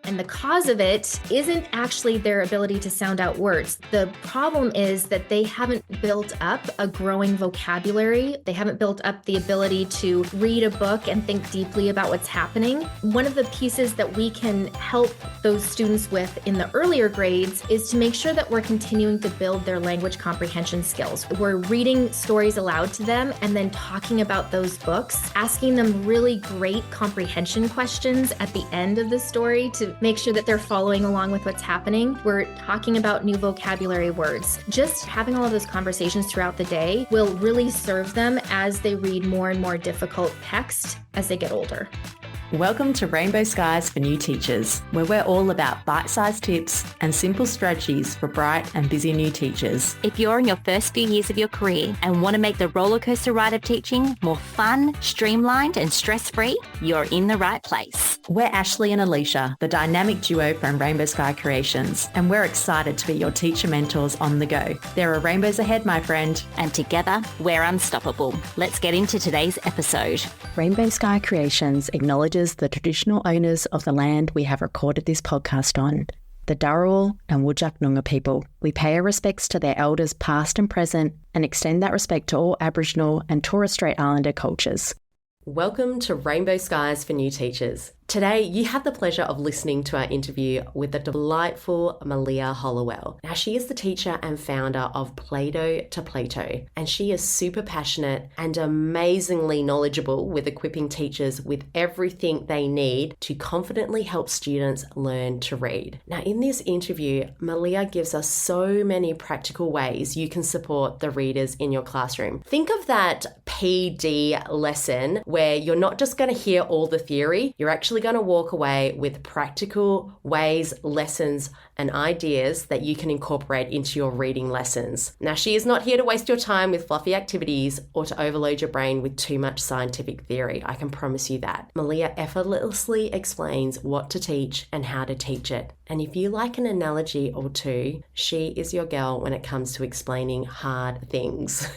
And the cause of it isn't actually their ability to sound out words. The problem is that they haven't built up a growing vocabulary. They haven't built up the ability to read a book and think deeply about what's happening. One of the pieces that we can help those students with in the earlier grades is to make sure that we're continuing to build their language comprehension skills. We're reading stories aloud to them and then talking about those books, asking them really great comprehension questions at the end of the story to make sure that they're following along with what's happening. We're talking about new vocabulary words. Just having all of those conversations throughout the day will really serve them as they read more and more difficult text as they get older. Welcome to Rainbow Skies for New Teachers, where we're all about bite-sized tips and simple strategies for bright and busy new teachers. If you're in your first few years of your career and want to make the rollercoaster ride of teaching more fun, streamlined and stress-free, you're in the right place. We're Ashley and Alicia, the dynamic duo from Rainbow Sky Creations, and we're excited to be your teacher mentors on the go. There are rainbows ahead, my friend. And together, we're unstoppable. Let's get into today's episode. Rainbow Sky Creations acknowledges the traditional owners of the land we have recorded this podcast on, the Dharawal and Whadjuk Noongar people. We pay our respects to their elders past and present and extend that respect to all Aboriginal and Torres Strait Islander cultures. Welcome to Rainbow Skies for New Teachers. Today, you have the pleasure of listening to our interview with the delightful Malia Hollowell. Now, she is the teacher and founder of Play-Doh to Plato, and she is super passionate and amazingly knowledgeable with equipping teachers with everything they need to confidently help students learn to read. Now, in this interview, Malia gives us so many practical ways you can support the readers in your classroom. Think of that PD lesson where you're not just going to hear all the theory, you're actually going to walk away with practical ways, lessons, and ideas that you can incorporate into your reading lessons. Now, she is not here to waste your time with fluffy activities or to overload your brain with too much scientific theory. I can promise you that. Malia effortlessly explains what to teach and how to teach it. And if you like an analogy or two, she is your girl when it comes to explaining hard things.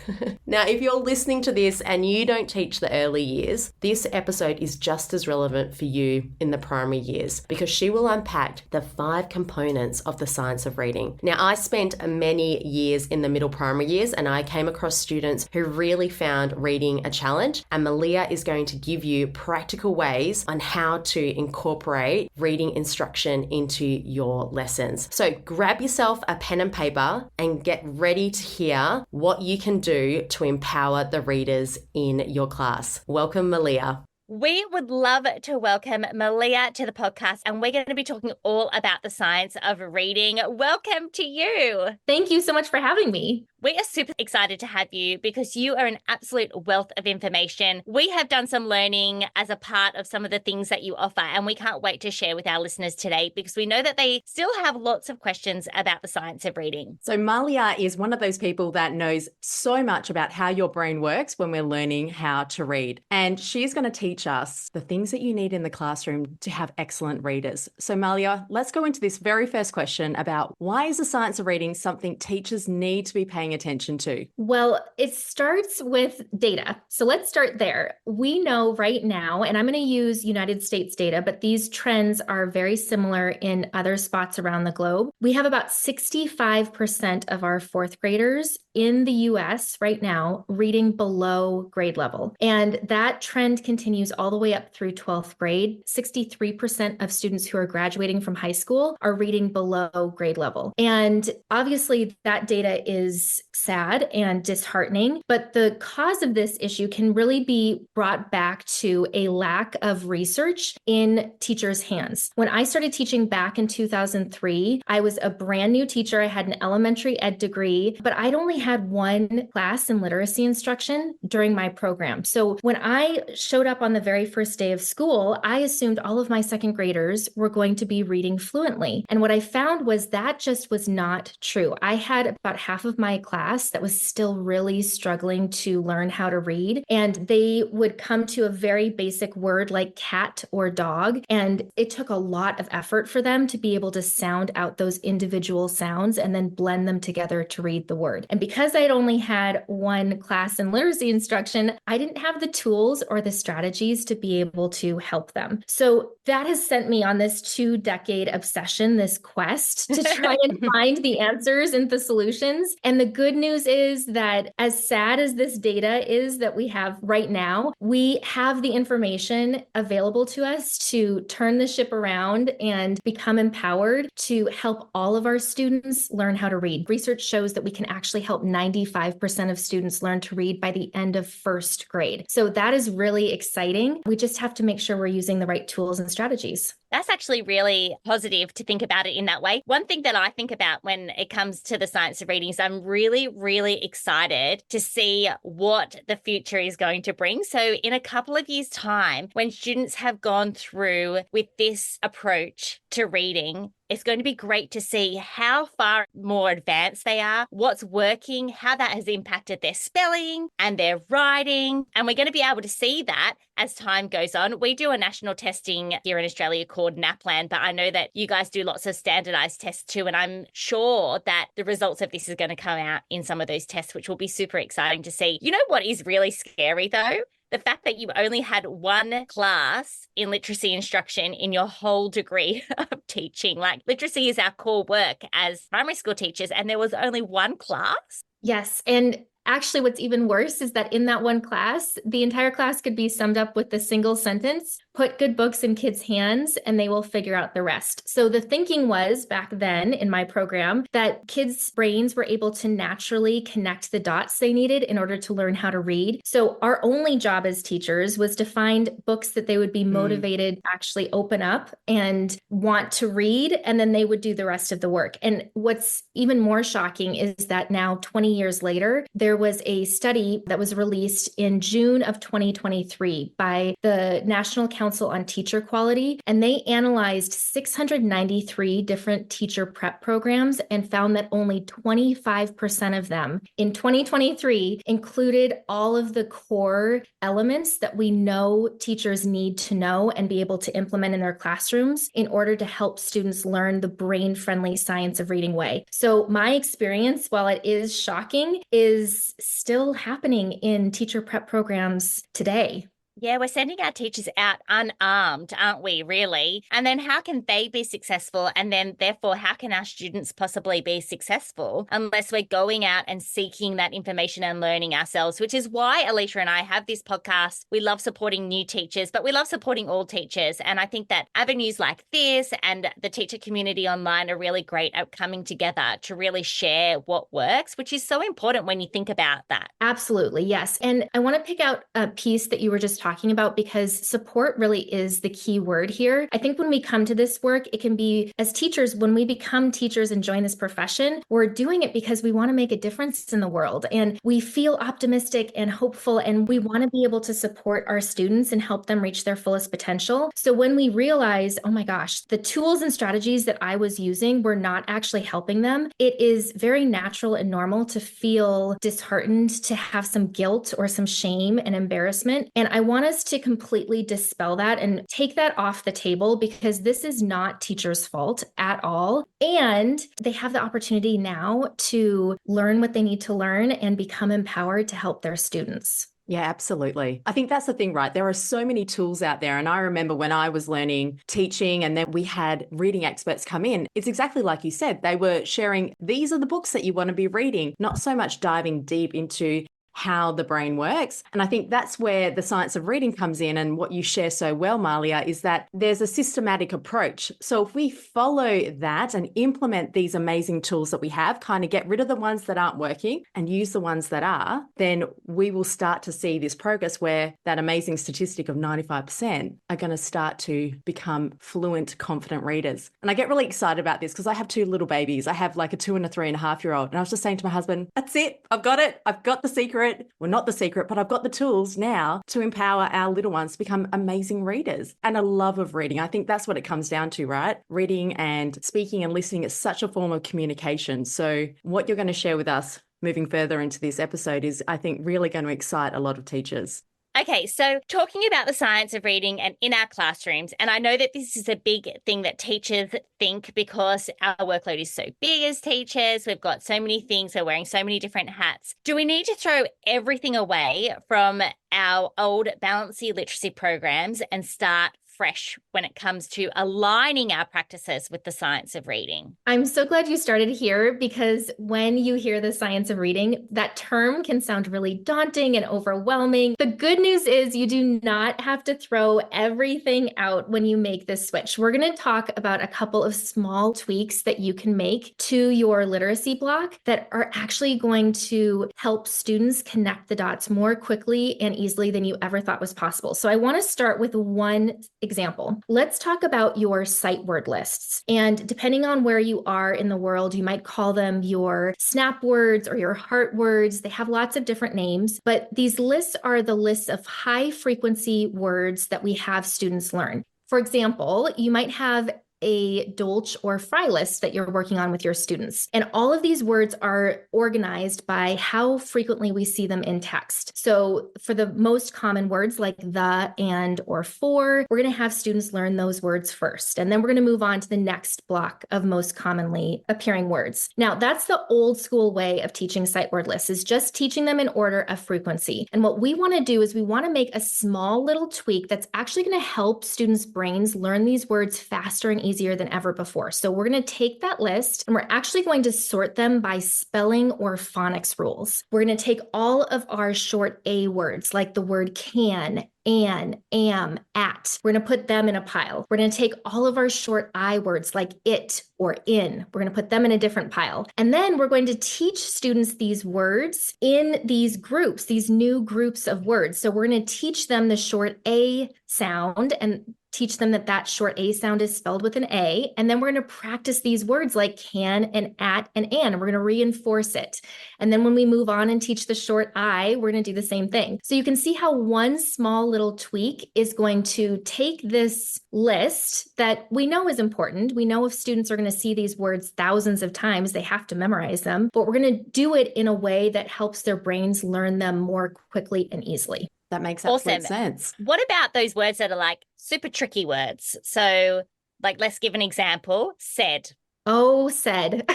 Now, if you're listening to this and you don't teach the early years, this episode is just as relevant for you in the primary years because she will unpack the 5 components of the science of reading. Now, I spent many years in the middle primary years and I came across students who really found reading a challenge, and Malia is going to give you practical ways on how to incorporate reading instruction into your lessons. So grab yourself a pen and paper and get ready to hear what you can do to empower the readers in your class. Welcome, Malia. We would love to welcome Malia to the podcast, and we're going to be talking all about the science of reading. Welcome to you. Thank you so much for having me. We are super excited to have you because you are an absolute wealth of information. We have done some learning as a part of some of the things that you offer, and we can't wait to share with our listeners today because we know that they still have lots of questions about the science of reading. So Malia is one of those people that knows so much about how your brain works when we're learning how to read. And she's going to teach us the things that you need in the classroom to have excellent readers. So Malia, let's go into this very first question about why is the science of reading something teachers need to be paying attention to? Well, it starts with data. So let's start there. We know right now, and I'm going to use United States data, but these trends are very similar in other spots around the globe. We have about 65% of our fourth graders in the US right now reading below grade level. And that trend continues all the way up through 12th grade. 63% of students who are graduating from high school are reading below grade level. And obviously that data is sad and disheartening, but the cause of this issue can really be brought back to a lack of research in teachers' hands. When I started teaching back in 2003, I was a brand new teacher. I had an elementary ed degree, but I'd only had one class in literacy instruction during my program. So when I showed up on the very first day of school, I assumed all of my second graders were going to be reading fluently. And what I found was that just was not true. I had about half of my class that was still really struggling to learn how to read. And they would come to a very basic word like cat or dog. And it took a lot of effort for them to be able to sound out those individual sounds and then blend them together to read the word. And because I'd only had one class in literacy instruction, I didn't have the tools or the strategies to be able to help them. So that has sent me on this 2-decade obsession, this quest to try and find the answers and the solutions. And the good news is that as sad as this data is that we have right now, we have the information available to us to turn the ship around and become empowered to help all of our students learn how to read. Research shows that we can actually help 95% of students learn to read by the end of first grade. So that is really exciting. We just have to make sure we're using the right tools and strategies. That's actually really positive to think about it in that way. One thing that I think about when it comes to the science of reading is I'm really, really excited to see what the future is going to bring. So in a couple of years' time, when students have gone through with this approach to reading, it's going to be great to see how far more advanced they are, what's working, how that has impacted their spelling and their writing. And we're going to be able to see that as time goes on. We do a national testing here in Australia called NAPLAN, but I know that you guys do lots of standardized tests too. And I'm sure that the results of this is going to come out in some of those tests, which will be super exciting to see. You know what is really scary though? The fact that you only had one class in literacy instruction in your whole degree of teaching. Like literacy is our core work as primary school teachers, and there was only one class. Yes. And actually, what's even worse is that in that one class, the entire class could be summed up with a single sentence: put good books in kids' hands and they will figure out the rest. So the thinking was back then in my program that kids' brains were able to naturally connect the dots they needed in order to learn how to read. So our only job as teachers was to find books that they would be motivated to actually open up and want to read, and then they would do the rest of the work. And what's even more shocking is that now 20 years later, there was a study that was released in June of 2023 by the National Council on Teacher Quality, and they analyzed 693 different teacher prep programs and found that only 25% of them in 2023 included all of the core elements that we know teachers need to know and be able to implement in their classrooms in order to help students learn the brain-friendly science of reading way. So my experience, while it is shocking, is still happening in teacher prep programs today. Yeah, we're sending our teachers out unarmed, aren't we, really? And then how can they be successful? And then therefore, how can our students possibly be successful unless we're going out and seeking that information and learning ourselves, which is why Alicia and I have this podcast. We love supporting new teachers, but we love supporting all teachers. And I think that avenues like this and the teacher community online are really great at coming together to really share what works, which is so important when you think about that. Absolutely, yes. And I want to pick out a piece that you were just talking about because support really is the key word here. I think when we come to this work, it can be as teachers, when we become teachers and join this profession, we're doing it because we want to make a difference in the world and we feel optimistic and hopeful and we want to be able to support our students and help them reach their fullest potential. So when we realize, oh my gosh, the tools and strategies that I was using were not actually helping them, it is very natural and normal to feel disheartened, to have some guilt or some shame and embarrassment. And I want us to completely dispel that and take that off the table because this is not teachers' fault at all. And they have the opportunity now to learn what they need to learn and become empowered to help their students. Yeah, absolutely. I think that's the thing, right? There are so many tools out there. And I remember when I was learning teaching and then we had reading experts come in, it's exactly like you said. They were sharing, these are the books that you want to be reading, not so much diving deep into how the brain works. And I think that's where the science of reading comes in. And what you share so well, Malia, is that there's a systematic approach. So if we follow that and implement these amazing tools that we have, kind of get rid of the ones that aren't working and use the ones that are, then we will start to see this progress where that amazing statistic of 95% are going to start to become fluent, confident readers. And I get really excited about this because I have two little babies. I have like a 2 and a 3.5-year-old. And I was just saying to my husband, that's it. I've got it. I've got the secret. Well, not the secret, but I've got the tools now to empower our little ones to become amazing readers and a love of reading. I think that's what it comes down to, right? Reading and speaking and listening is such a form of communication. So what you're going to share with us moving further into this episode is, I think, really going to excite a lot of teachers. Okay, so talking about the science of reading and in our classrooms, and I know that this is a big thing that teachers think because our workload is so big as teachers, we've got so many things, we're wearing so many different hats. Do we need to throw everything away from our old Balancey literacy programs and start fresh when it comes to aligning our practices with the science of reading? I'm so glad you started here because when you hear the science of reading, that term can sound really daunting and overwhelming. The good news is you do not have to throw everything out when you make this switch. We're going to talk about a couple of small tweaks that you can make to your literacy block that are actually going to help students connect the dots more quickly and easily than you ever thought was possible. So I want to start with one example. Let's talk about your sight word lists. And depending on where you are in the world, you might call them your snap words or your heart words. They have lots of different names, but these lists are the lists of high frequency words that we have students learn. For example, you might have a Dolch or Fry list that you're working on with your students. And all of these words are organized by how frequently we see them in text. So for the most common words like the, and, or for, we're going to have students learn those words first. And then we're going to move on to the next block of most commonly appearing words. Now, that's the old school way of teaching sight word lists, is just teaching them in order of frequency. And what we want to do is we want to make a small little tweak that's actually going to help students' brains learn these words faster and easier than ever before. So we're going to take that list and we're actually going to sort them by spelling or phonics rules. We're going to take all of our short A words, like the word can, an, am, at. We're going to put them in a pile. We're going to take all of our short I words like it or in. We're going to put them in a different pile. And then we're going to teach students these words in these groups, these new groups of words. So we're going to teach them the short A sound and teach them that that short A sound is spelled with an A. And then we're going to practice these words like can and at and an. And we're going to reinforce it. And then when we move on and teach the short I, we're going to do the same thing. So you can see how one small little tweak is going to take this list that we know is important. We know if students are going to see these words thousands of times, they have to memorize them, but we're going to do it in a way that helps their brains learn them more quickly and easily. That makes absolute sense. What about those words that are like super tricky words? So like, let's give an example. Said. Oh, said.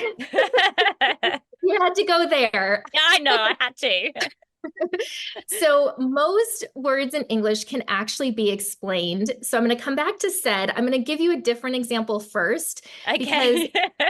You had to go there. Yeah, I know, I had to. So most words in English can actually be explained. So I'm going to come back to said. I'm going to give you a different example first. Okay. Because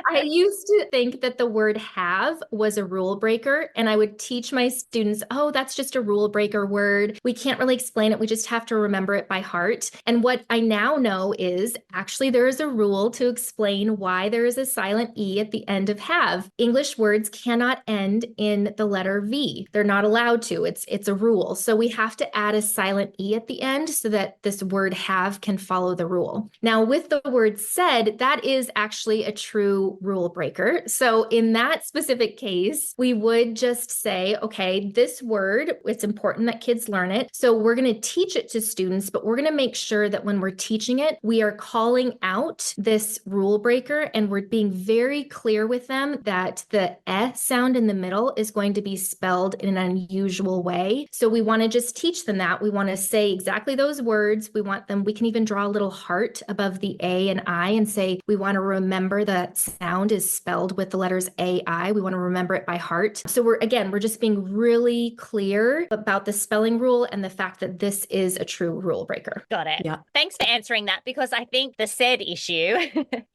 I used to think that the word have was a rule breaker. And I would teach my students, oh, that's just a rule breaker word. We can't really explain it. We just have to remember it by heart. And what I now know is actually there is a rule to explain why there is a silent E at the end of have. English words cannot end in the letter V. They're not allowed to. It's a rule. So we have to add a silent E at the end so that this word have can follow the rule. Now with the word said, that is actually a true rule breaker. So in that specific case, we would just say, okay, this word, it's important that kids learn it. So we're going to teach it to students, but we're going to make sure that when we're teaching it, we are calling out this rule breaker and we're being very clear with them that the sound in the middle is going to be spelled in an unusual way. So we want to just teach them that. We want to say exactly those words. We can even draw a little heart above the A and I and say, we want to remember that sound is spelled with the letters AI. We want to remember it by heart. So we're just being really clear about the spelling rule and the fact that this is a true rule breaker. Got it. Yeah. Thanks for answering that, because I think the said issue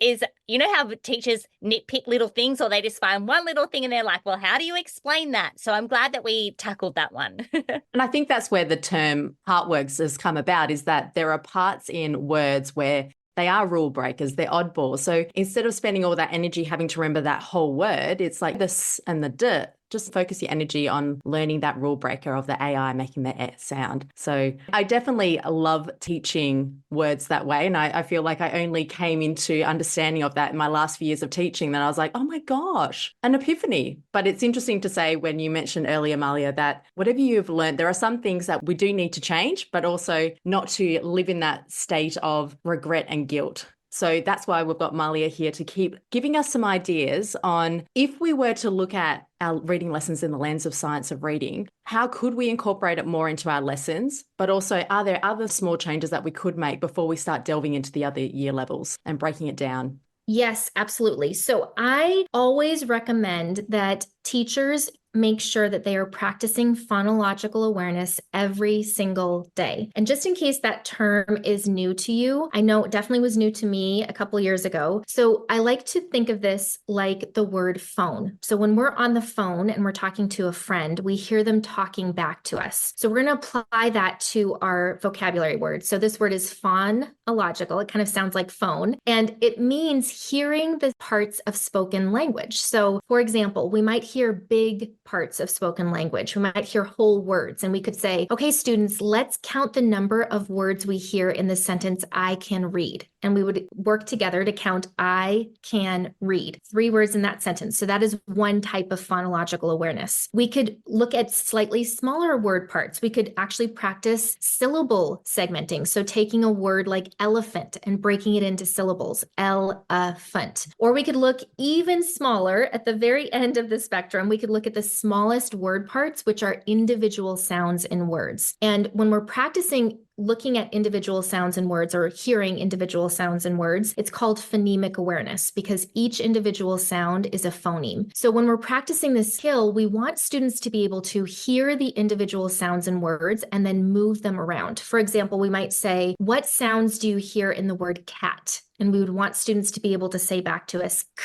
is, you know how teachers nitpick little things, or they just find one little thing and they're like, well, how do you explain that? So I'm glad that we tackled that one. And I think that's where the term heartworks has come about, is that there are parts in words where they are rule breakers, they're oddballs. So instead of spending all that energy having to remember that whole word, it's like this and the d. Just focus your energy on learning that rule breaker of the AI making the e sound. So I definitely love teaching words that way. And I feel like I only came into understanding of that in my last few years of teaching. Then I was like, oh my gosh, an epiphany. But it's interesting to say, when you mentioned earlier, Malia, that whatever you've learned, there are some things that we do need to change, but also not to live in that state of regret and guilt. So that's why we've got Malia here to keep giving us some ideas on if we were to look at our reading lessons in the lens of science of reading, how could we incorporate it more into our lessons? But also, are there other small changes that we could make before we start delving into the other year levels and breaking it down? Yes, absolutely. So I always recommend that teachers make sure that they are practicing phonological awareness every single day. And just in case that term is new to you, I know it definitely was new to me a couple years ago. So I like to think of this like the word phone. So when we're on the phone and we're talking to a friend, we hear them talking back to us. So we're going to apply that to our vocabulary word. So this word is phonological. It kind of sounds like phone, and it means hearing the parts of spoken language. So for example, we might hear big parts of spoken language. We might hear whole words, and we could say, okay, students, let's count the number of words we hear in the sentence, I can read. And we would work together to count, I can read, 3 words in that sentence. So that is one type of phonological awareness. We could look at slightly smaller word parts. We could actually practice syllable segmenting. So taking a word like elephant and breaking it into syllables, elephant. Or we could look even smaller at the very end of the spectrum. We could look at the smallest word parts, which are individual sounds in words. And when we're practicing looking at individual sounds in words or hearing individual sounds in words, it's called phonemic awareness because each individual sound is a phoneme. So when we're practicing this skill, we want students to be able to hear the individual sounds in words and then move them around. For example, we might say, what sounds do you hear in the word cat? And we would want students to be able to say back to us, k,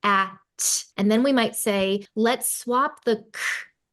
at. And then we might say, let's swap the k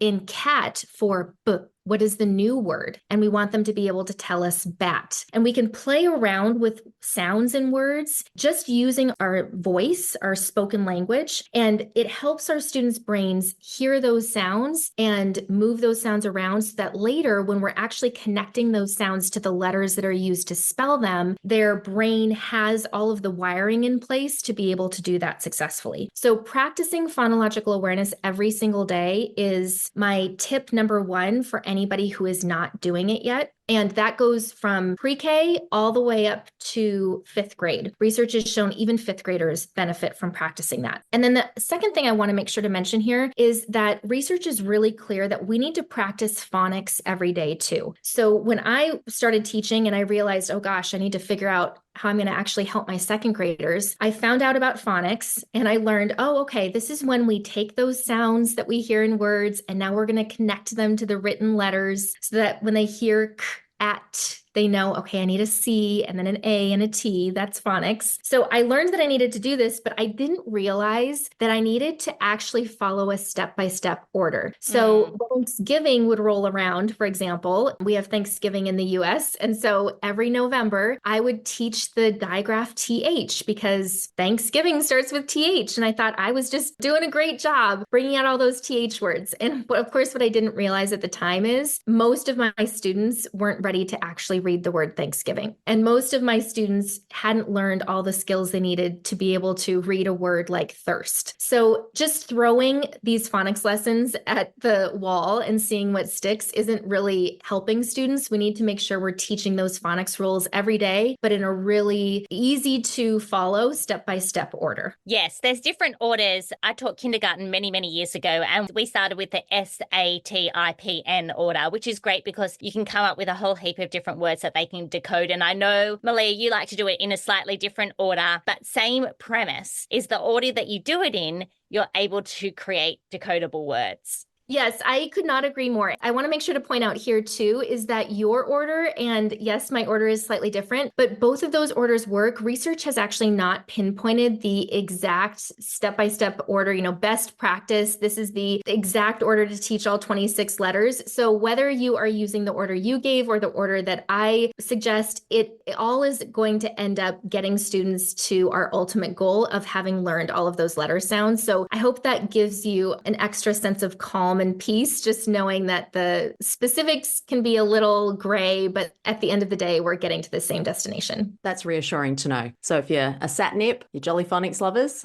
in cat for b. What is the new word? And we want them to be able to tell us bat. And we can play around with sounds and words just using our voice, our spoken language. And it helps our students' brains hear those sounds and move those sounds around so that later, when we're actually connecting those sounds to the letters that are used to spell them, their brain has all of the wiring in place to be able to do that successfully. So practicing phonological awareness every single day is my tip number 1 for anybody who is not doing it yet. And that goes from pre-K all the way up to 5th grade. Research has shown even 5th graders benefit from practicing that. And then the second thing I want to make sure to mention here is that research is really clear that we need to practice phonics every day too. So when I started teaching and I realized, oh gosh, I need to figure out how I'm going to actually help my 2nd graders, I found out about phonics and I learned, oh, okay, this is when we take those sounds that we hear in words and now we're going to connect them to the written letters so that when they hear k, at, they know, okay, I need a C and then an A and a T. That's phonics. So I learned that I needed to do this, but I didn't realize that I needed to actually follow a step-by-step order. So Thanksgiving would roll around, for example. We have Thanksgiving in the US. And so every November, I would teach the digraph TH because Thanksgiving starts with TH. And I thought I was just doing a great job bringing out all those TH words. And of course, what I didn't realize at the time is most of my students weren't ready to actually read the word Thanksgiving. And most of my students hadn't learned all the skills they needed to be able to read a word like thirst. So just throwing these phonics lessons at the wall and seeing what sticks isn't really helping students. We need to make sure we're teaching those phonics rules every day, but in a really easy to follow step-by-step order. Yes, there's different orders. I taught kindergarten many, many years ago, and we started with the SATIPN order, which is great because you can come up with a whole heap of different words that they can decode. And I know, Malia, you like to do it in a slightly different order, but same premise is the order that you do it in, you're able to create decodable words. Yes, I could not agree more. I want to make sure to point out here too, is that your order, and yes, my order is slightly different, but both of those orders work. Research has actually not pinpointed the exact step-by-step order, best practice. This is the exact order to teach all 26 letters. So whether you are using the order you gave or the order that I suggest, it all is going to end up getting students to our ultimate goal of having learned all of those letter sounds. So I hope that gives you an extra sense of calm and peace, just knowing that the specifics can be a little gray, but at the end of the day, we're getting to the same destination. That's reassuring to know. So if you're a satnip, you're jolly phonics lovers,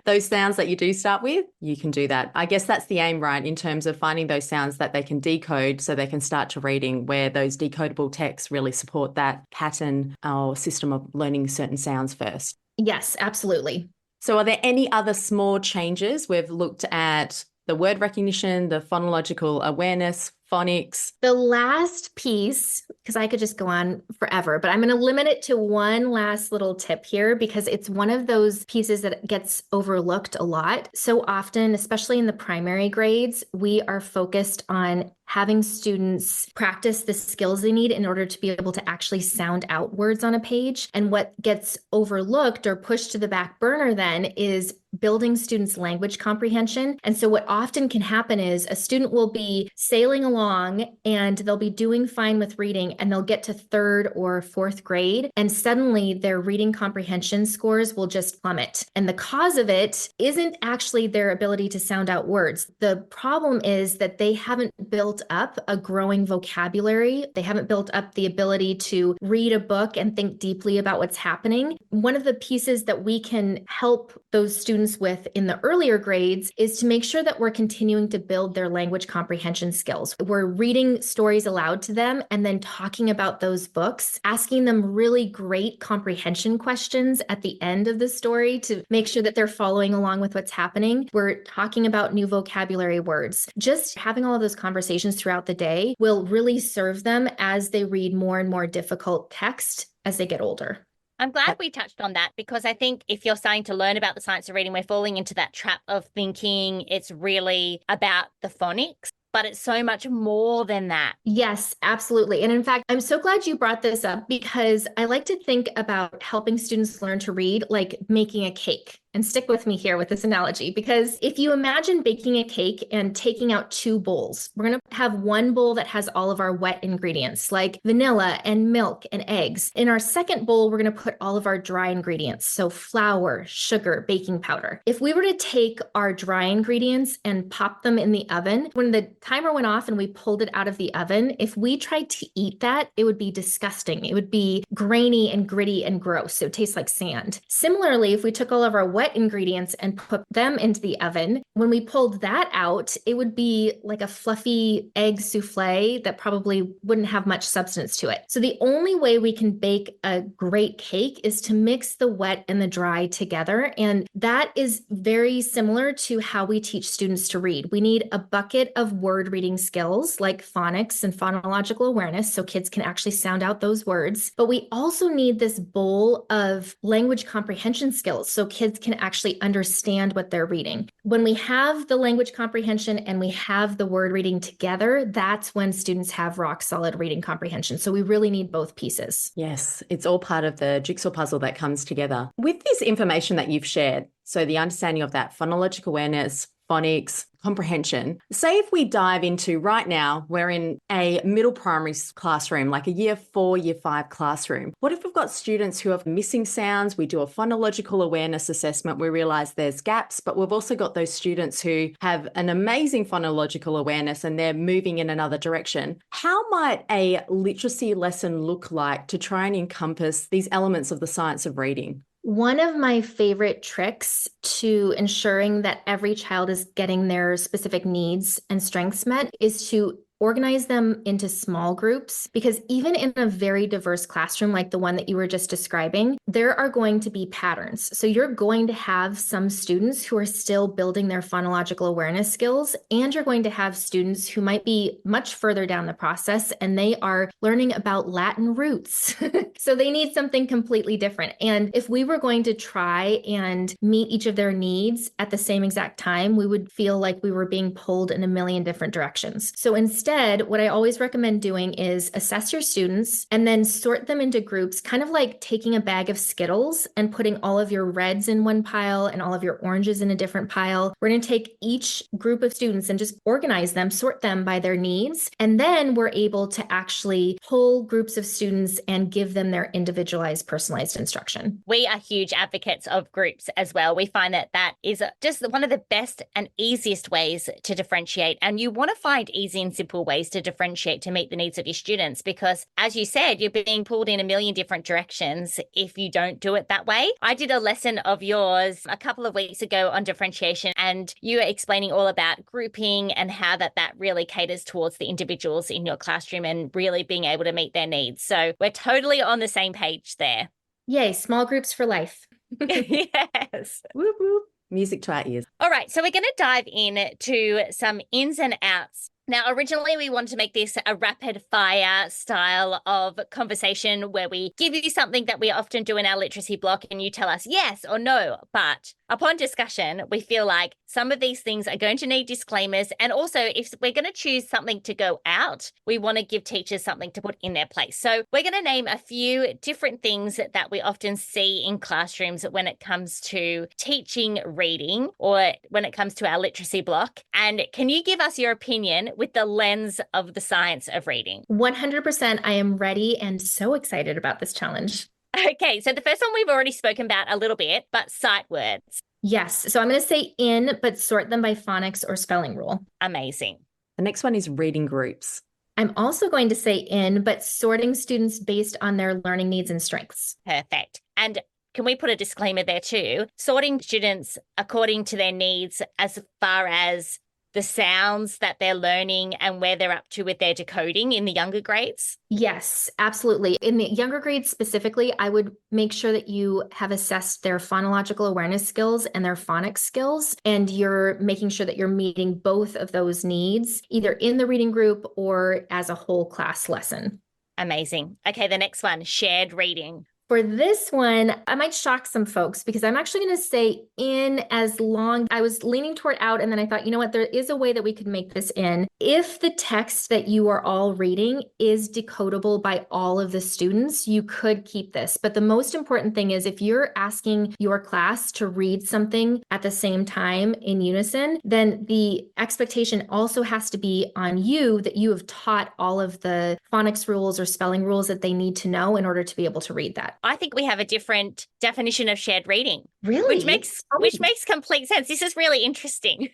those sounds that you do start with, you can do that. I guess that's the aim, right? In terms of finding those sounds that they can decode so they can start to reading, where those decodable texts really support that pattern or system of learning certain sounds first. Yes, absolutely. So are there any other small changes? We've looked at the word recognition, the phonological awareness, phonics. The last piece, because I could just go on forever, but I'm going to limit it to one last little tip here because it's one of those pieces that gets overlooked a lot. So often, especially in the primary grades, we are focused on having students practice the skills they need in order to be able to actually sound out words on a page. And what gets overlooked or pushed to the back burner then is building students' language comprehension. And so what often can happen is a student will be sailing along and they'll be doing fine with reading and they'll get to third or fourth grade and suddenly their reading comprehension scores will just plummet. And the cause of it isn't actually their ability to sound out words. The problem is that they haven't built up a growing vocabulary. They haven't built up the ability to read a book and think deeply about what's happening. One of the pieces that we can help those students with in the earlier grades is to make sure that we're continuing to build their language comprehension skills. We're reading stories aloud to them and then talking about those books, asking them really great comprehension questions at the end of the story to make sure that they're following along with what's happening. We're talking about new vocabulary words. Just having all of those conversations throughout the day will really serve them as they read more and more difficult text as they get older. I'm glad we touched on that because I think if you're starting to learn about the science of reading, we're falling into that trap of thinking it's really about the phonics, but it's so much more than that. Yes, absolutely. And in fact, I'm so glad you brought this up because I like to think about helping students learn to read like making a cake. And stick with me here with this analogy, because if you imagine baking a cake and taking out two bowls, we're going to have one bowl that has all of our wet ingredients like vanilla and milk and eggs. In our second bowl, we're going to put all of our dry ingredients. So flour, sugar, baking powder. If we were to take our dry ingredients and pop them in the oven, when the timer went off and we pulled it out of the oven, if we tried to eat that, it would be disgusting. It would be grainy and gritty and gross. So it tastes like sand. Similarly, if we took all of our wet ingredients and put them into the oven, when we pulled that out, it would be like a fluffy egg souffle that probably wouldn't have much substance to it. So the only way we can bake a great cake is to mix the wet and the dry together. And that is very similar to how we teach students to read. We need a bucket of word reading skills like phonics and phonological awareness so kids can actually sound out those words. But we also need this bowl of language comprehension skills so kids can actually understand what they're reading. When we have the language comprehension and we have the word reading together, that's when students have rock solid reading comprehension. So we really need both pieces. Yes, it's all part of the jigsaw puzzle that comes together. With this information that you've shared, so the understanding of that phonological awareness, phonics, comprehension. Say if we dive into right now, we're in a middle primary classroom, like a year 4, year 5 classroom. What if we've got students who are missing sounds? We do a phonological awareness assessment. We realize there's gaps, but we've also got those students who have an amazing phonological awareness and they're moving in another direction. How might a literacy lesson look like to try and encompass these elements of the science of reading? One of my favorite tricks to ensuring that every child is getting their specific needs and strengths met is to organize them into small groups, because even in a very diverse classroom like the one that you were just describing, there are going to be patterns. So you're going to have some students who are still building their phonological awareness skills, and you're going to have students who might be much further down the process and they are learning about Latin roots. So they need something completely different. And if we were going to try and meet each of their needs at the same exact time, we would feel like we were being pulled in a million different directions. So instead, what I always recommend doing is assess your students and then sort them into groups, kind of like taking a bag of Skittles and putting all of your reds in one pile and all of your oranges in a different pile. We're going to take each group of students and just organize them, sort them by their needs. And then we're able to actually pull groups of students and give them their individualized, personalized instruction. We are huge advocates of groups as well. We find that that is just one of the best and easiest ways to differentiate. And you want to find easy and simple flexible ways to differentiate to meet the needs of your students. Because as you said, you're being pulled in a million different directions if you don't do it that way. I did a lesson of yours a couple of weeks ago on differentiation, and you were explaining all about grouping and how that really caters towards the individuals in your classroom and really being able to meet their needs. So we're totally on the same page there. Yay, small groups for life. Yes. Whoop, whoop. Music to our ears. All right, so we're going to dive into some ins and outs. Now, originally, we wanted to make this a rapid fire style of conversation where we give you something that we often do in our literacy block and you tell us yes or no. But upon discussion, we feel like some of these things are going to need disclaimers. And also, if we're going to choose something to go out, we want to give teachers something to put in their place. So we're going to name a few different things that we often see in classrooms when it comes to teaching reading or when it comes to our literacy block. And can you give us your opinion with the lens of the science of reading? 100%. I am ready and so excited about this challenge. Okay, so the first one we've already spoken about a little bit, but sight words. Yes. So I'm going to say in, but sort them by phonics or spelling rule. Amazing. The next one is reading groups. I'm also going to say in, but sorting students based on their learning needs and strengths. Perfect. And can we put a disclaimer there too? Sorting students according to their needs as far as the sounds that they're learning and where they're up to with their decoding in the younger grades? Yes, absolutely. In the younger grades specifically, I would make sure that you have assessed their phonological awareness skills and their phonics skills, and you're making sure that you're meeting both of those needs, either in the reading group or as a whole class lesson. Amazing. Okay, the next one, shared reading. For this one, I might shock some folks because I'm actually going to say in as long. I was leaning toward out, and then I thought, you know what, there is a way that we could make this in. If the text that you are all reading is decodable by all of the students, you could keep this. But the most important thing is if you're asking your class to read something at the same time in unison, then the expectation also has to be on you that you have taught all of the phonics rules or spelling rules that they need to know in order to be able to read that. I think we have a different definition of shared reading. Really? Which makes complete sense. This is really interesting.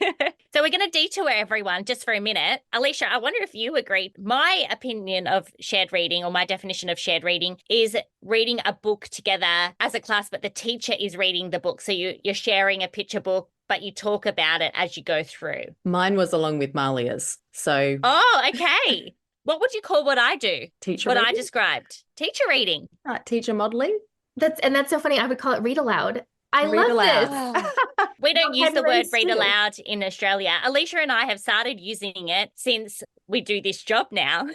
So we're going to detour everyone just for a minute. Alicia, I wonder if you agree. My opinion of shared reading, or my definition of shared reading, is reading a book together as a class, but the teacher is reading the book. So you're sharing a picture book, but you talk about it as you go through. Mine was along with Malia's. So. Oh, okay. What would you call what I do? Teacher what reading? I described. Teacher reading. Teacher modeling. That's so funny. I would call it read aloud. I Read love aloud. this. We don't use the word read too. aloud in Australia. Alicia and I have started using it since we do this job now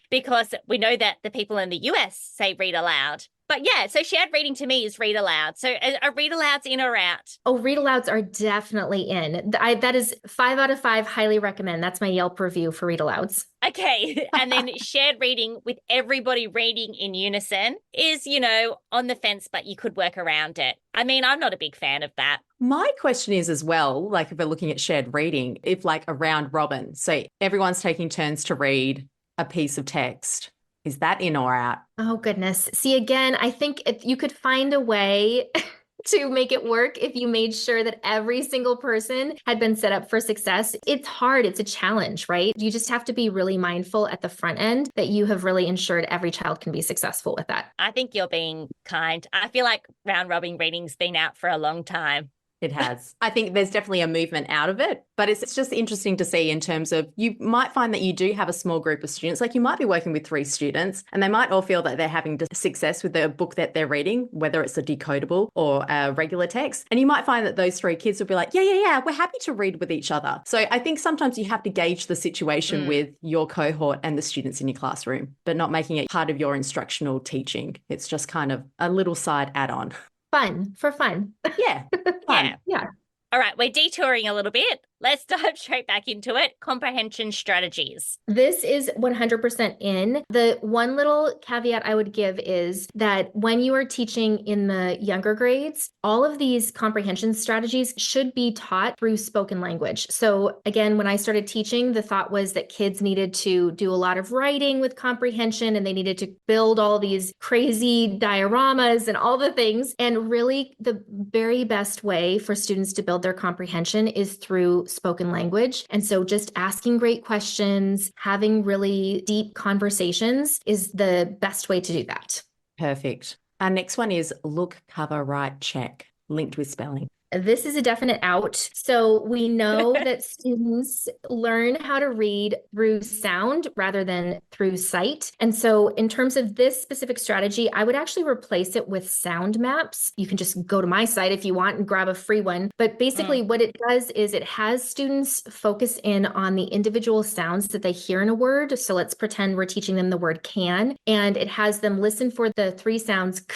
because we know that the people in the US say read aloud. But yeah, so shared reading to me is read aloud. So are read alouds in or out? Oh, read alouds are definitely in. That is 5 out of 5. Highly recommend. That's my Yelp review for read alouds. Okay. And then shared reading with everybody reading in unison is, on the fence, but you could work around it. I mean, I'm not a big fan of that. My question is as well, like if we're looking at shared reading, if like a round robin, so everyone's taking turns to read a piece of text, is that in or out? Oh, goodness. See, again, I think if you could find a way to make it work if you made sure that every single person had been set up for success. It's hard. It's a challenge, right? You just have to be really mindful at the front end that you have really ensured every child can be successful with that. I think you're being kind. I feel like round robin reading's been out for a long time. It has. I think there's definitely a movement out of it, but it's just interesting to see in terms of you might find that you do have a small group of students, like you might be working with 3 students and they might all feel that they're having success with the book that they're reading, whether it's a decodable or a regular text. And you might find that those 3 kids will be like, yeah, we're happy to read with each other. So I think sometimes you have to gauge the situation with your cohort and the students in your classroom, but not making it part of your instructional teaching. It's just kind of a little side add-on. Fun for fun. Yeah. Fun. Yeah. All right, we're detouring a little bit. Let's dive straight back into it. Comprehension strategies. This is 100% in. The one little caveat I would give is that when you are teaching in the younger grades, all of these comprehension strategies should be taught through spoken language. So again, when I started teaching, the thought was that kids needed to do a lot of writing with comprehension and they needed to build all these crazy dioramas and all the things. And really the very best way for students to build their comprehension is through spoken language. And so just asking great questions, having really deep conversations is the best way to do that. Perfect. Our next one is look, cover, write, check, linked with spelling. This is a definite out. So we know that students learn how to read through sound rather than through sight. And so in terms of this specific strategy, I would actually replace it with sound maps. You can just go to my site if you want and grab a free one. But basically what it does is it has students focus in on the individual sounds that they hear in a word. So let's pretend we're teaching them the word can, and it has them listen for the three sounds k,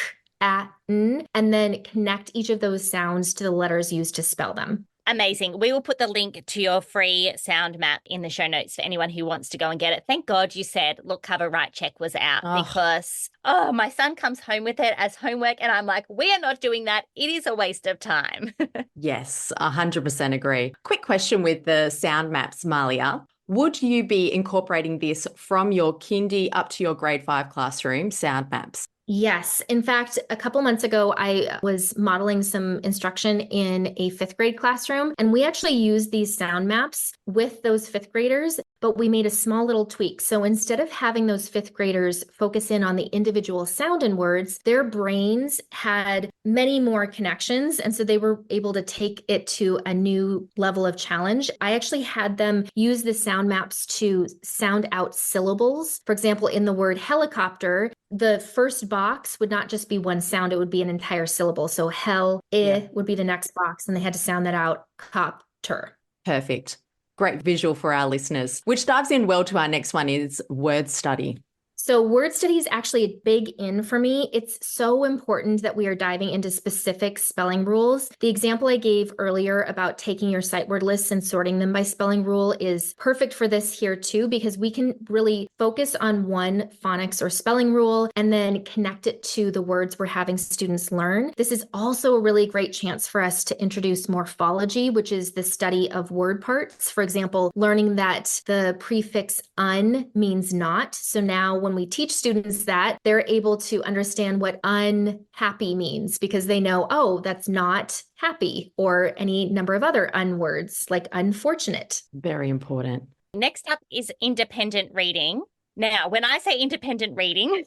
n, and then connect each of those sounds to the letters used to spell them. Amazing. We will put the link to your free sound map in the show notes for anyone who wants to go and get it. Thank God you said look, cover, write, check was out because, my son comes home with it as homework and I'm like, we are not doing that. It is a waste of time. Yes, 100% agree. Quick question with the sound maps, Malia. Would you be incorporating this from your kindy up to your grade 5 classroom, sound maps? Yes. In fact, a couple months ago, I was modeling some instruction in a fifth grade classroom, and we actually used these sound maps with those fifth graders, but we made a small little tweak. So instead of having those fifth graders focus in on the individual sound and words, their brains had many more connections. And so they were able to take it to a new level of challenge. I actually had them use the sound maps to sound out syllables. For example, in the word helicopter, the first box would not just be one sound, it would be an entire syllable. So would be the next box, and they had to sound that out, copter. Perfect. Great visual for our listeners, which dives in well to our next one is word study. So word study is actually a big in for me. It's so important that we are diving into specific spelling rules. The example I gave earlier about taking your sight word lists and sorting them by spelling rule is perfect for this here too, because we can really focus on one phonics or spelling rule and then connect it to the words we're having students learn. This is also a really great chance for us to introduce morphology, which is the study of word parts. For example, learning that the prefix un means not. So now when we teach students that, they're able to understand what unhappy means because they know, oh, that's not happy, or any number of other words like unfortunate. Very important. Next up is independent reading. Now, when I say independent reading,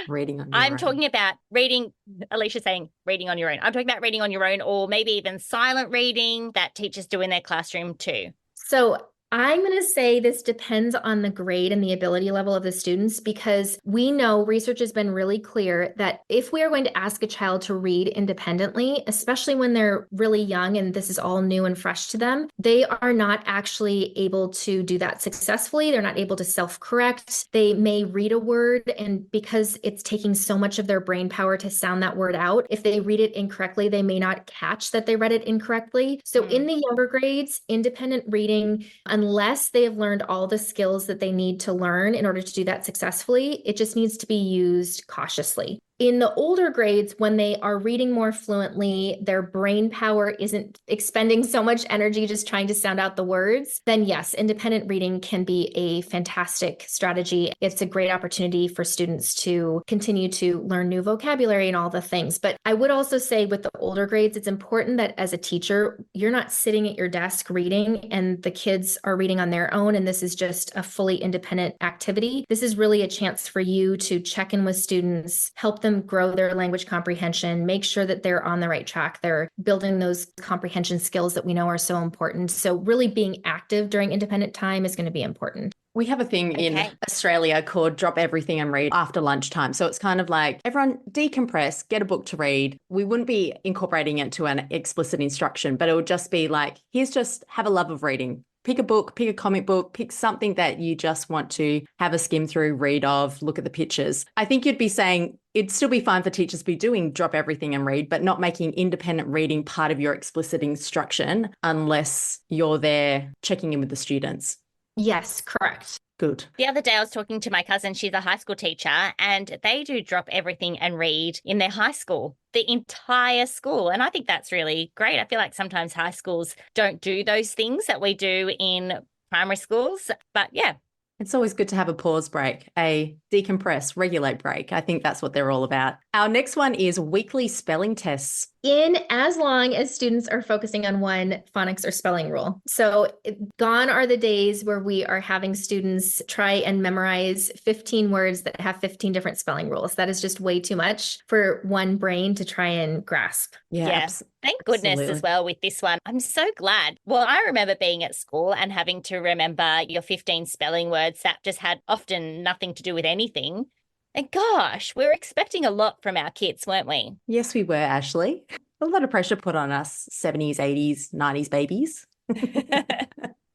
reading on your I'm own. talking about reading, Alicia's saying reading on your own. I'm talking about reading on your own, or maybe even silent reading that teachers do in their classroom too. So I'm going to say this depends on the grade and the ability level of the students, because we know research has been really clear that if we are going to ask a child to read independently, especially when they're really young and this is all new and fresh to them, they are not actually able to do that successfully. They're not able to self-correct. They may read a word, and because it's taking so much of their brain power to sound that word out, if they read it incorrectly, they may not catch that they read it incorrectly. So in the younger grades, independent reading, unless they have learned all the skills that they need to learn in order to do that successfully, it just needs to be used cautiously. In the older grades, when they are reading more fluently, their brain power isn't expending so much energy just trying to sound out the words, then yes, independent reading can be a fantastic strategy. It's a great opportunity for students to continue to learn new vocabulary and all the things. But I would also say with the older grades, it's important that as a teacher, you're not sitting at your desk reading and the kids are reading on their own, and this is just a fully independent activity. This is really a chance for you to check in with students, help them grow their language comprehension, make sure that they're on the right track. They're building those comprehension skills that we know are so important. So really being active during independent time is going to be important. We have a thing in Australia called drop everything and read after lunchtime. So it's kind of like everyone decompress, get a book to read. We wouldn't be incorporating it to an explicit instruction, but it would just be like, here's just have a love of reading. Pick a book, pick a comic book, pick something that you just want to have a skim through, read of, look at the pictures. I think you'd be saying it'd still be fine for teachers to be doing drop everything and read, but not making independent reading part of your explicit instruction unless you're there checking in with the students. Yes, correct. Good. The other day I was talking to my cousin, she's a high school teacher, and they do drop everything and read in their high school, the entire school. And I think that's really great. I feel like sometimes high schools don't do those things that we do in primary schools. But yeah. It's always good to have a pause break, a decompress, regulate break. I think that's what they're all about. Our next one is weekly spelling tests. In as long as students are focusing on one phonics or spelling rule. So gone are the days where we are having students try and memorize 15 words that have 15 different spelling rules. That is just way too much for one brain to try and grasp. Yeah. Thank goodness absolutely. as well with this one. I'm so glad. Well, I remember being at school and having to remember your 15 spelling words that just had often nothing to do with anything. And gosh, we were expecting a lot from our kids, weren't we? Yes, we were, Ashley. A lot of pressure put on us 70s, 80s, 90s babies.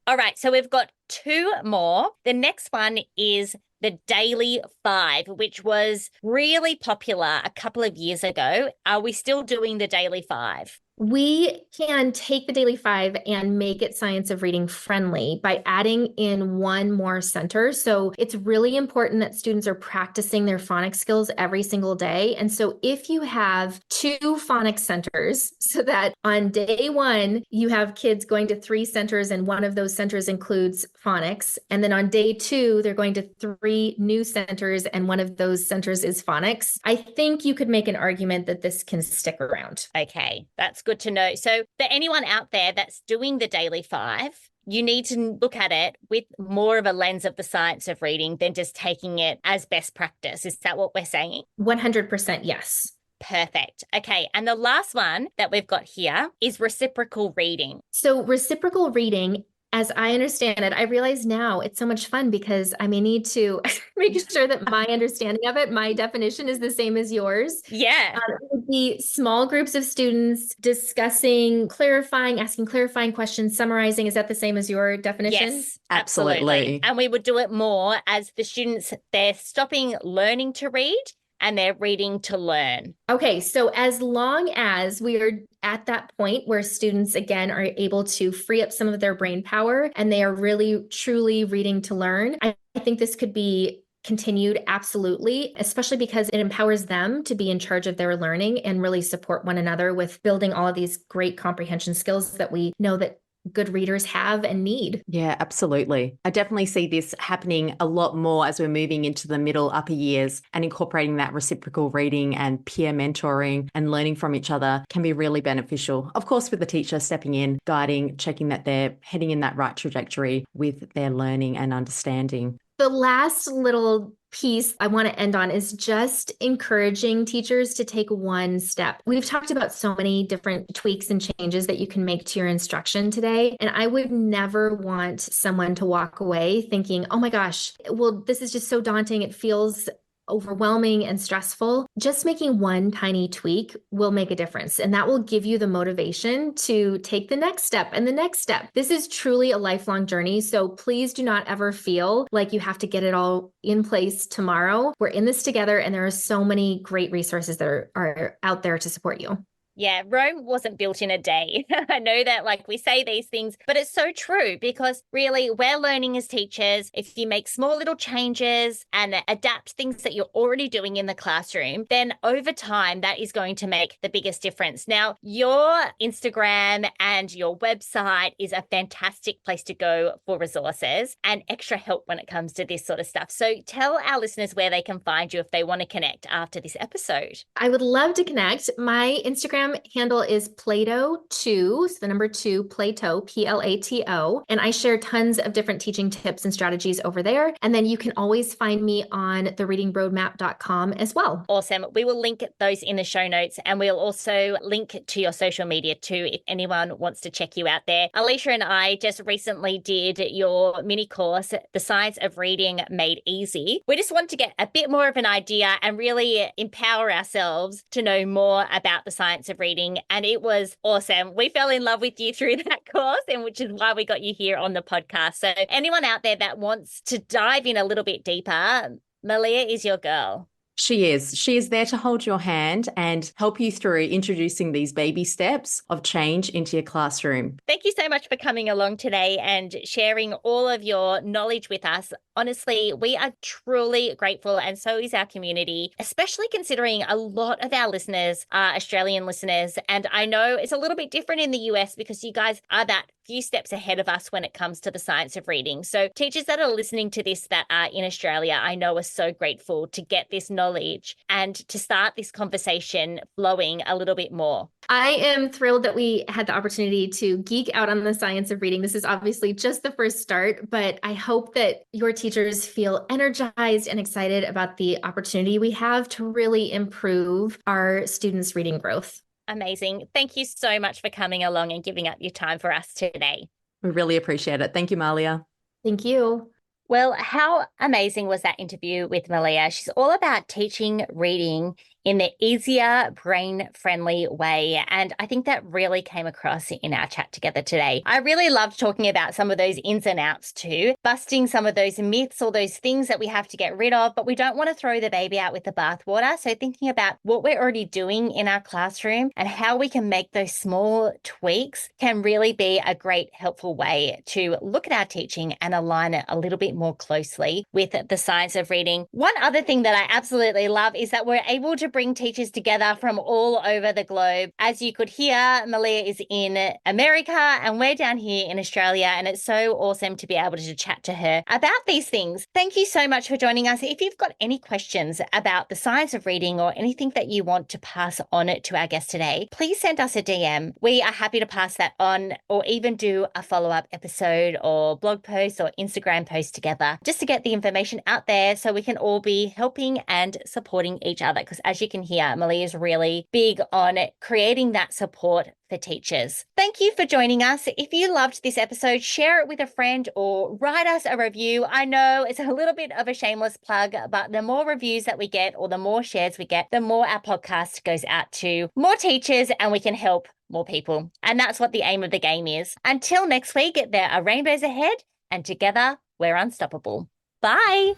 All right, so we've got two more. The next one is the Daily Five, which was really popular a couple of years ago. Are we still doing the Daily Five? We can take the Daily Five and make it science of reading friendly by adding in one more center. So it's really important that students are practicing their phonics skills every single day. And so if you have two phonics centers, so that on day one, you have kids going to three centers and one of those centers includes phonics. And then on day two, they're going to three new centers and one of those centers is phonics. I think you could make an argument that this can stick around. Okay, that's good to know. So for anyone out there that's doing the Daily Five, you need to look at it with more of a lens of the science of reading than just taking it as best practice. Is that what we're saying? 100% yes. Perfect. Okay. And the last one that we've got here is reciprocal reading. So reciprocal reading, as I understand it, I realize now it's so much fun because I may need to make sure that my understanding of it, my definition is the same as yours. Yeah. It would be small groups of students discussing, clarifying, asking clarifying questions, summarizing. Is that the same as your definition? Yes, absolutely. And we would do it more as the students, they're stopping learning to read and they're reading to learn. Okay, so as long as we are at that point where students, again, are able to free up some of their brain power and they are really, truly reading to learn, I think this could be continued absolutely, especially because it empowers them to be in charge of their learning and really support one another with building all of these great comprehension skills that we know that good readers have and need. Yeah, absolutely. I definitely see this happening a lot more as we're moving into the middle upper years, and incorporating that reciprocal reading and peer mentoring and learning from each other can be really beneficial. Of course, with the teacher stepping in, guiding, checking that they're heading in that right trajectory with their learning and understanding. The last little piece I want to end on is just encouraging teachers to take one step. We've talked about so many different tweaks and changes that you can make to your instruction today. And I would never want someone to walk away thinking, oh my gosh, well, this is just so daunting. It feels overwhelming and stressful. Just making one tiny tweak will make a difference. And that will give you the motivation to take the next step and the next step. This is truly a lifelong journey. So please do not ever feel like you have to get it all in place tomorrow. We're in this together, and there are so many great resources that are out there to support you. Yeah, Rome wasn't built in a day. I know that like we say these things, but it's so true because really we're learning as teachers. If you make small little changes and adapt things that you're already doing in the classroom, then over time that is going to make the biggest difference. Now, your Instagram and your website is a fantastic place to go for resources and extra help when it comes to this sort of stuff. So tell our listeners where they can find you if they want to connect after this episode. I would love to connect. My Instagram handle is Plato2, so the number 2, Plato, Plato. And I share tons of different teaching tips and strategies over there. And then you can always find me on thereadingroadmap.com as well. Awesome. We will link those in the show notes, and we'll also link to your social media too if anyone wants to check you out there. Alicia and I just recently did your mini course, The Science of Reading Made Easy. We just want to get a bit more of an idea and really empower ourselves to know more about the science of reading, and it was awesome. We fell in love with you through that course, and which is why we got you here on the podcast. So anyone out there that wants to dive in a little bit deeper, Malia is your girl. She is. She is there to hold your hand and help you through introducing these baby steps of change into your classroom. Thank you so much for coming along today and sharing all of your knowledge with us. Honestly, we are truly grateful, and so is our community, especially considering a lot of our listeners are Australian listeners. And I know it's a little bit different in the US because you guys are that few steps ahead of us when it comes to the science of reading. So teachers that are listening to this that are in Australia, I know are so grateful to get this knowledge knowledge and to start this conversation flowing a little bit more. I am thrilled that we had the opportunity to geek out on the science of reading. This is obviously just the first start, but I hope that your teachers feel energized and excited about the opportunity we have to really improve our students' reading growth. Amazing. Thank you so much for coming along and giving up your time for us today. We really appreciate it. Thank you, Malia. Thank you. Well, how amazing was that interview with Malia? She's all about teaching reading in the easier, brain-friendly way. And I think that really came across in our chat together today. I really loved talking about some of those ins and outs too, busting some of those myths or those things that we have to get rid of, but we don't want to throw the baby out with the bathwater. So thinking about what we're already doing in our classroom and how we can make those small tweaks can really be a great, helpful way to look at our teaching and align it a little bit more closely with the science of reading. One other thing that I absolutely love is that we're able to bring teachers together from all over the globe. As you could hear, Malia is in America and we're down here in Australia, and it's so awesome to be able to chat to her about these things. Thank you so much for joining us. If you've got any questions about the science of reading or anything that you want to pass on to our guest today, please send us a DM. We are happy to pass that on or even do a follow-up episode or blog post or Instagram post together just to get the information out there so we can all be helping and supporting each other. Because as you can hear, Malia is really big on creating that support for teachers. Thank you for joining us. If you loved this episode, share it with a friend or write us a review. I know it's a little bit of a shameless plug, but the more reviews that we get or the more shares we get, the more our podcast goes out to more teachers and we can help more people. And that's what the aim of the game is. Until next week, there are rainbows ahead and together we're unstoppable. Bye.